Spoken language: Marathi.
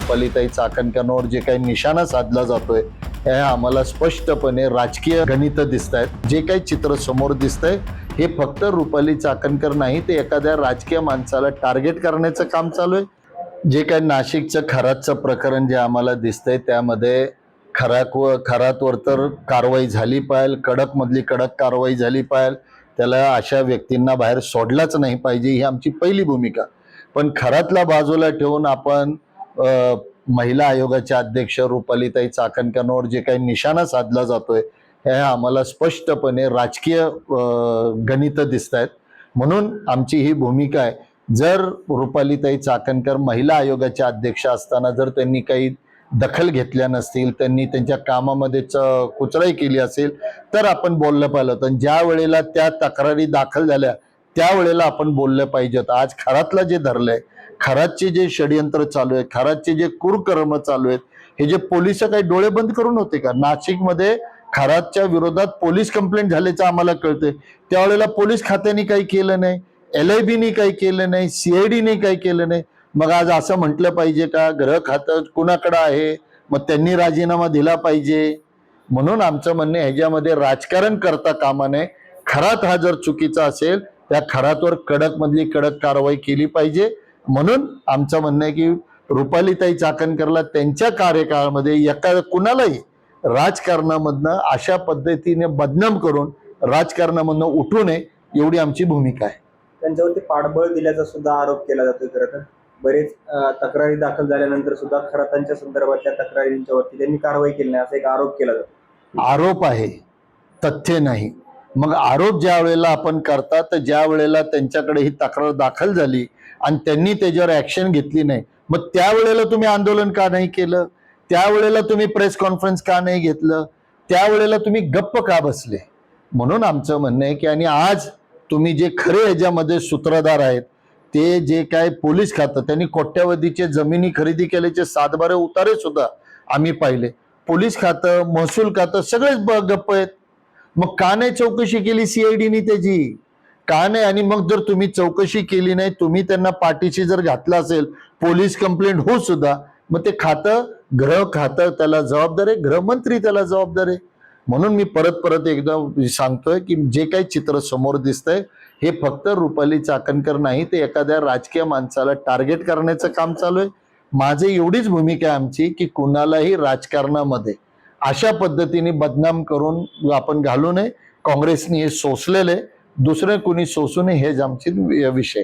रुपालीताई चाकणकरांवर जे काही निशाणा साधला जातोय हे आम्हाला स्पष्टपणे राजकीय गणित दिसत आहेत। जे काही चित्र समोर दिसतंय हे फक्त रुपाली चाकणकर नाही, ते एखाद्या राजकीय माणसाला टार्गेट करण्याचं काम चालू आहे। जे काही नाशिकचं खरातचं प्रकरण जे आम्हाला दिसतंय त्यामध्ये खरातवर तर कारवाई झाली पाहिजे, कडक मधली कडक कारवाई झाली पाहिजे, त्याला अशा व्यक्तींना बाहेर सोडलाच नाही पाहिजे, ही आमची पहिली भूमिका। पण खरातला बाजूला ठेवून आपण महिला आयोगाच्या अध्यक्ष रुपालीताई चाकणकरांवर जे काही निशाणा साधला जातोय हे आम्हाला स्पष्टपणे राजकीय गणित दिसत आहेत। म्हणून आमची ही भूमिका आहे, जर रुपालीताई चाकणकर महिला आयोगाच्या अध्यक्ष असताना जर त्यांनी काही दखल घेतल्या नसतील, त्यांनी त्यांच्या कामामध्ये कुचराई केली असेल तर आपण बोललं पाहिलं होतं। ज्या वेळेला त्या तक्रारी दाखल झाल्या त्यावेळेला आपण बोललं पाहिजेत। आज खरातला जे धरलंय, खरातचे जे षडयंत्र चालू आहे, खरातचे जे कुकर्म चालू आहेत, हे जे पोलिस काही डोळे बंद करून होते का? नाशिकमध्ये खरातच्या विरोधात पोलीस कंप्लेंट झाल्याचं आम्हाला कळतंय, त्यावेळेला पोलीस खात्याने काही केलं नाही, LIBने काही केलं नाही, CIDने काही केलं नाही। मग आज असं म्हटलं पाहिजे का गृह खातं कुणाकडे आहे, मग त्यांनी राजीनामा दिला पाहिजे? म्हणून आमचं म्हणणं ह्याच्यामध्ये राजकारण करता कामा नये। खरात हा जर चुकीचा असेल त्या खरातवर कडक मधली कडक कारवाई केली पाहिजे। म्हणून आमचं म्हणणं आहे की रुपालीताई चाकणकरला त्यांच्या कार्यकाळामध्ये कुणालाही राजकारणामधनं अशा पद्धतीने बदनाम करून राजकारणामधनं उठू नये, एवढी आमची भूमिका आहे। त्यांच्यावरती पाठबळ दिल्याचा सुद्धा आरोप केला जातोय। खरं तर बरेच तक्रारी दाखल झाल्यानंतर सुद्धा खरातांच्या संदर्भातल्या तक्रारींच्यावरती त्यांनी कारवाई केली नाही असा एक आरोप केला जातो। आरोप आहे, तथ्य नाही। मग आरोप ज्या वेळेला आपण करता तर ज्या वेळेला त्यांच्याकडे ही तक्रार दाखल झाली आणि त्यांनी त्याच्यावर ऍक्शन घेतली नाही, मग त्यावेळेला तुम्ही आंदोलन का नाही केलं? त्यावेळेला तुम्ही प्रेस कॉन्फरन्स का नाही घेतलं? त्यावेळेला तुम्ही गप्प का बसले? म्हणून आमचं म्हणणं आहे की आणि आज तुम्ही जे खरे ह्याच्यामध्ये सूत्रधार आहेत ते जे काय पोलीस खातं, त्यांनी कोट्यावधीचे जमिनी खरेदी केल्याचे 7-12 उतारे सुद्धा आम्ही पाहिले। पोलीस खातं, महसूल खातं सगळेच गप्प आहेत। मग का नाही चौकशी केली CIDने त्याची? का नाही? आणि मग जर तुम्ही चौकशी केली नाही, तुम्ही त्यांना पाठीशी जर घातलं असेल, पोलीस कंप्लेंट हो सुद्धा, मग ते खातं गृह खातं त्याला जबाबदार आहे, गृहमंत्री त्याला जबाबदार आहे। म्हणून मी परत एकदा सांगतोय की जे काही चित्र समोर दिसतंय हे फक्त रुपाली चाकणकर नाही, ते एखाद्या राजकीय माणसाला टार्गेट करण्याचं काम चालू आहे। माझी एवढीच भूमिका आहे आमची की कुणालाही राजकारणामध्ये अशा पद्धतीने बदनाम करून आपण घालू नये। काँग्रेसने हे सोसलेले, दुसरे कुणी सोसू नये, हेच आमचे विषय।